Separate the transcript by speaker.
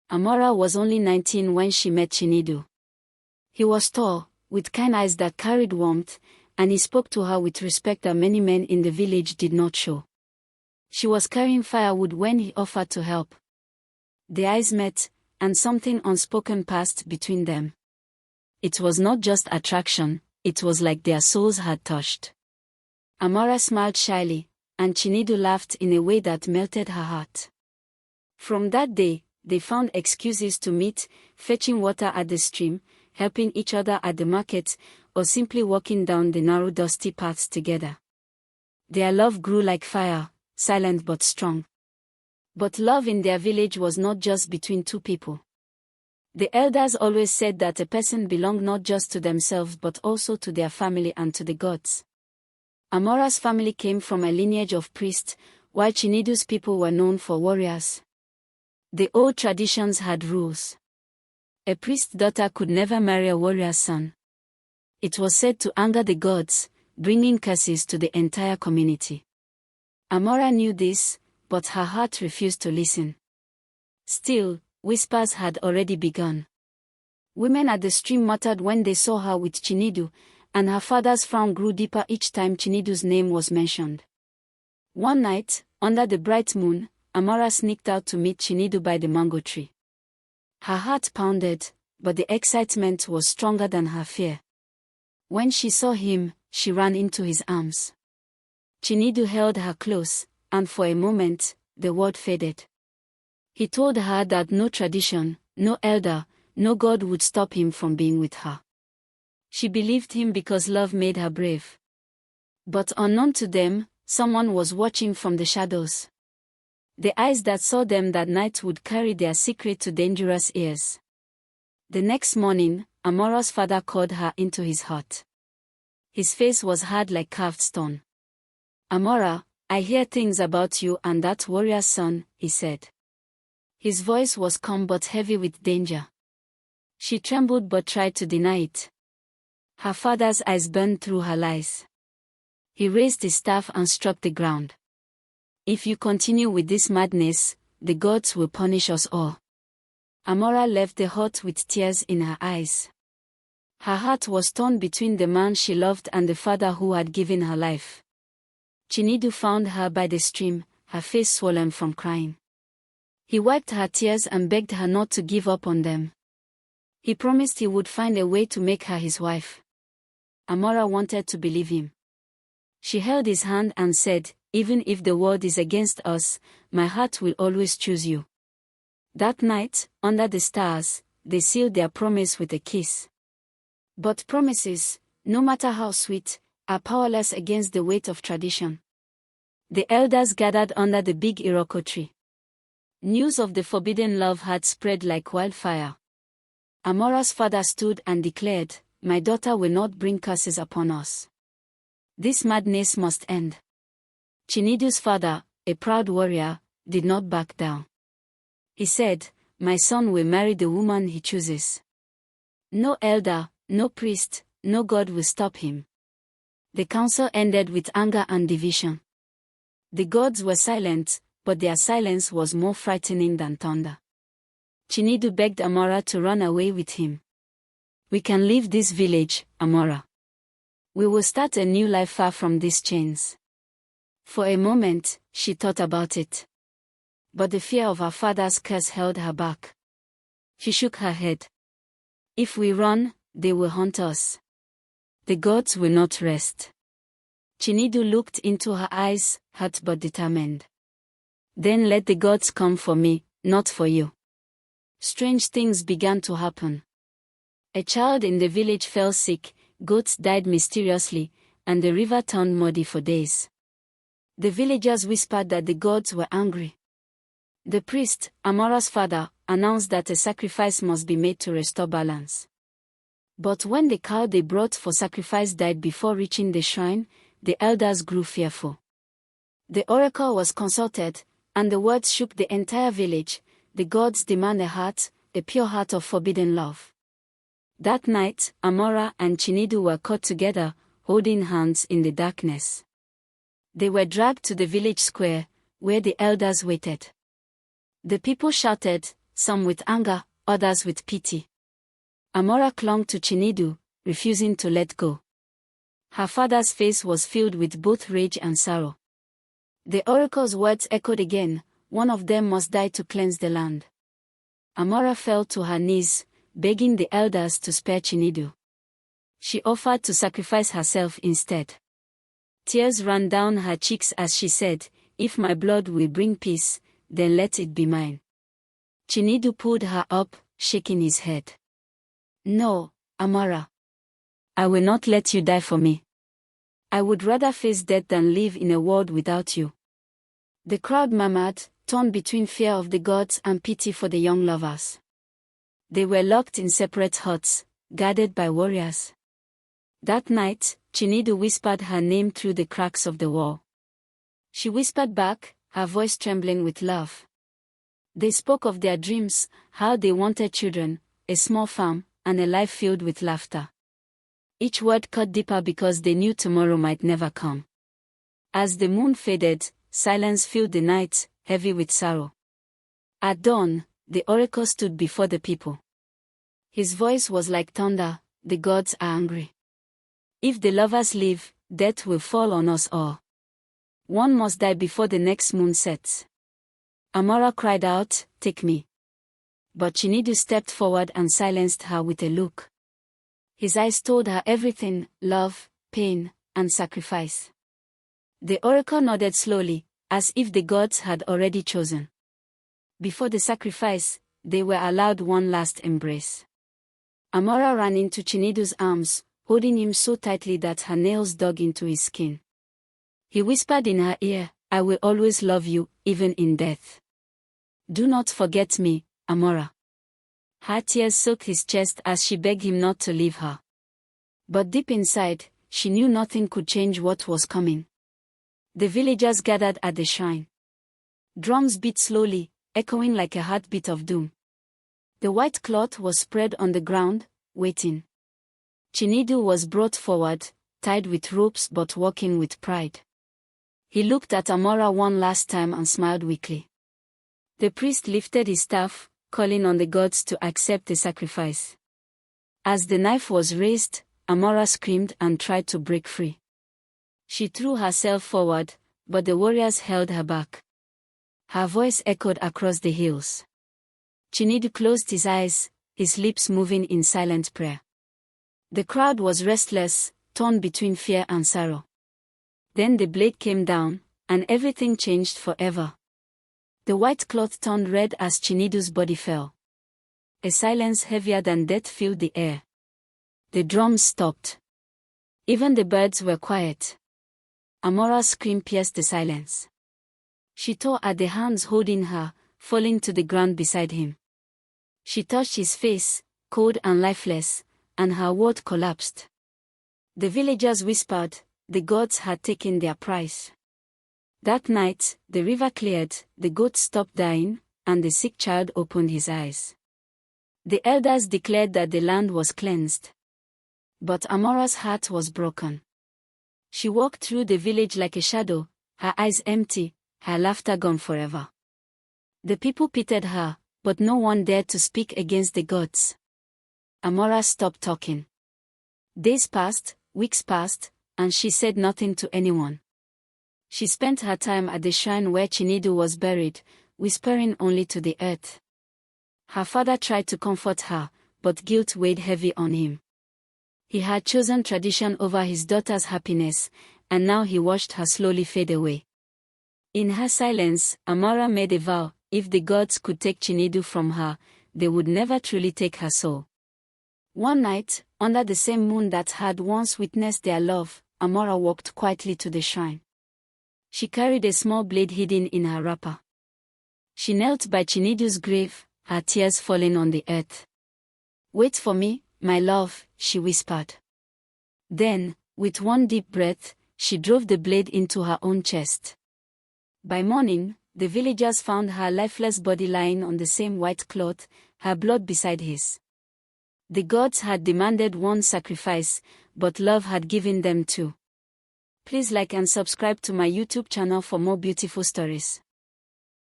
Speaker 1: Amara was only 19 when she met Chinedu. He was tall, with kind eyes that carried warmth, and he spoke to her with respect that many men in the village did not show. She was carrying firewood when he offered to help. The eyes met, and something unspoken passed between them. It was not just attraction, it was like their souls had touched. Amara smiled shyly, and Chinedu laughed in a way that melted her heart. From that day, they found excuses to meet, fetching water at the stream, helping each other at the market, or simply walking down the narrow dusty paths together. Their love grew like fire, silent but strong. But love in their village was not just between two people. The elders always said that a person belonged not just to themselves but also to their family and to the gods. Amara's family came from a lineage of priests, while Chinedu's people were known for warriors. The old traditions had rules. A priest's daughter could never marry a warrior's son. It was said to anger the gods, bringing curses to the entire community. Amara knew this, but her heart refused to listen. Still, whispers had already begun. Women at the stream muttered when they saw her with Chinedu, and her father's frown grew deeper each time Chinedu's name was mentioned. One night, under the bright moon, Amara sneaked out to meet Chinedu by the mango tree. Her heart pounded, but the excitement was stronger than her fear. When she saw him, she ran into his arms. Chinedu held her close, and for a moment, the world faded. He told her that no tradition, no elder, no god would stop him from being with her. She believed him because love made her brave. But unknown to them, someone was watching from the shadows. The eyes that saw them that night would carry their secret to dangerous ears. The next morning, Amara's father called her into his hut. His face was hard like carved stone. "Amara, I hear things about you and that warrior's son," he said. His voice was calm but heavy with danger. She trembled but tried to deny it. Her father's eyes burned through her lies. He raised his staff and struck the ground. "If you continue with this madness, the gods will punish us all." Amara left the hut with tears in her eyes. Her heart was torn between the man she loved and the father who had given her life. Chinedu found her by the stream, her face swollen from crying. He wiped her tears and begged her not to give up on them. He promised he would find a way to make her his wife. Amara wanted to believe him. She held his hand and said, "Even if the world is against us, my heart will always choose you." That night, under the stars, they sealed their promise with a kiss. But promises, no matter how sweet, are powerless against the weight of tradition. The elders gathered under the big Iroko tree. News of the forbidden love had spread like wildfire. Amara's father stood and declared, "My daughter will not bring curses upon us. This madness must end." Chinedu's father, a proud warrior, did not back down. He said, "My son will marry the woman he chooses. No elder, no priest, no god will stop him." The council ended with anger and division. The gods were silent, but their silence was more frightening than thunder. Chinedu begged Amara to run away with him. "We can leave this village, Amara. We will start a new life far from these chains." For a moment, she thought about it. But the fear of her father's curse held her back. She shook her head. "If we run, they will hunt us. The gods will not rest." Chinedu looked into her eyes, hurt but determined. "Then let the gods come for me, not for you." Strange things began to happen. A child in the village fell sick, goats died mysteriously, and the river turned muddy for days. The villagers whispered that the gods were angry. The priest, Amara's father, announced that a sacrifice must be made to restore balance. But when the cow they brought for sacrifice died before reaching the shrine, the elders grew fearful. The oracle was consulted, and the words shook the entire village. The gods demand a heart, a pure heart of forbidden love. That night, Amara and Chinedu were caught together, holding hands in the darkness. They were dragged to the village square, where the elders waited. The people shouted, some with anger, others with pity. Amara clung to Chinedu, refusing to let go. Her father's face was filled with both rage and sorrow. The oracle's words echoed again, one of them must die to cleanse the land. Amara fell to her knees, begging the elders to spare Chinedu. She offered to sacrifice herself instead. Tears ran down her cheeks as she said, "If my blood will bring peace, then let it be mine." Chinedu pulled her up, shaking his head. "No, Amara. I will not let you die for me. I would rather face death than live in a world without you." The crowd murmured, torn between fear of the gods and pity for the young lovers. They were locked in separate huts, guarded by warriors. That night, Chinedu whispered her name through the cracks of the wall. She whispered back, her voice trembling with love. They spoke of their dreams, how they wanted children, a small farm, and a life filled with laughter. Each word cut deeper because they knew tomorrow might never come. As the moon faded, silence filled the night, heavy with sorrow. At dawn, the oracle stood before the people. His voice was like thunder, "The gods are angry. If the lovers live, death will fall on us all. One must die before the next moon sets." Amara cried out, "Take me." But Chinedu stepped forward and silenced her with a look. His eyes told her everything: love, pain, and sacrifice. The oracle nodded slowly, as if the gods had already chosen. Before the sacrifice, they were allowed one last embrace. Amara ran into Chinedu's arms, holding him so tightly that her nails dug into his skin. He whispered in her ear, "I will always love you, even in death. Do not forget me, Amara." Her tears soaked his chest as she begged him not to leave her. But deep inside, she knew nothing could change what was coming. The villagers gathered at the shrine. Drums beat slowly, echoing like a heartbeat of doom. The white cloth was spread on the ground, waiting. Chinedu was brought forward, tied with ropes but walking with pride. He looked at Amara one last time and smiled weakly. The priest lifted his staff, calling on the gods to accept the sacrifice. As the knife was raised, Amara screamed and tried to break free. She threw herself forward, but the warriors held her back. Her voice echoed across the hills. Chinedu closed his eyes, his lips moving in silent prayer. The crowd was restless, torn between fear and sorrow. Then the blade came down, and everything changed forever. The white cloth turned red as Chinedu's body fell. A silence heavier than death filled the air. The drums stopped. Even the birds were quiet. Amara's scream pierced the silence. She tore at the hands holding her, falling to the ground beside him. She touched his face, cold and lifeless, and her world collapsed. The villagers whispered, the gods had taken their prize. That night, the river cleared, the goats stopped dying, and the sick child opened his eyes. The elders declared that the land was cleansed. But Amara's heart was broken. She walked through the village like a shadow, her eyes empty, her laughter gone forever. The people pitied her, but no one dared to speak against the gods. Amara stopped talking. Days passed, weeks passed, and she said nothing to anyone. She spent her time at the shrine where Chinedu was buried, whispering only to the earth. Her father tried to comfort her, but guilt weighed heavy on him. He had chosen tradition over his daughter's happiness, and now he watched her slowly fade away. In her silence, Amara made a vow: if the gods could take Chinedu from her, they would never truly take her soul. One night, under the same moon that had once witnessed their love, Amara walked quietly to the shrine. She carried a small blade hidden in her wrapper. She knelt by Chinedu's grave, her tears falling on the earth. "Wait for me, my love," she whispered. Then, with one deep breath, she drove the blade into her own chest. By morning, the villagers found her lifeless body lying on the same white cloth, her blood beside his. The gods had demanded one sacrifice, but love had given them two. Please like and subscribe to my YouTube channel for more beautiful stories.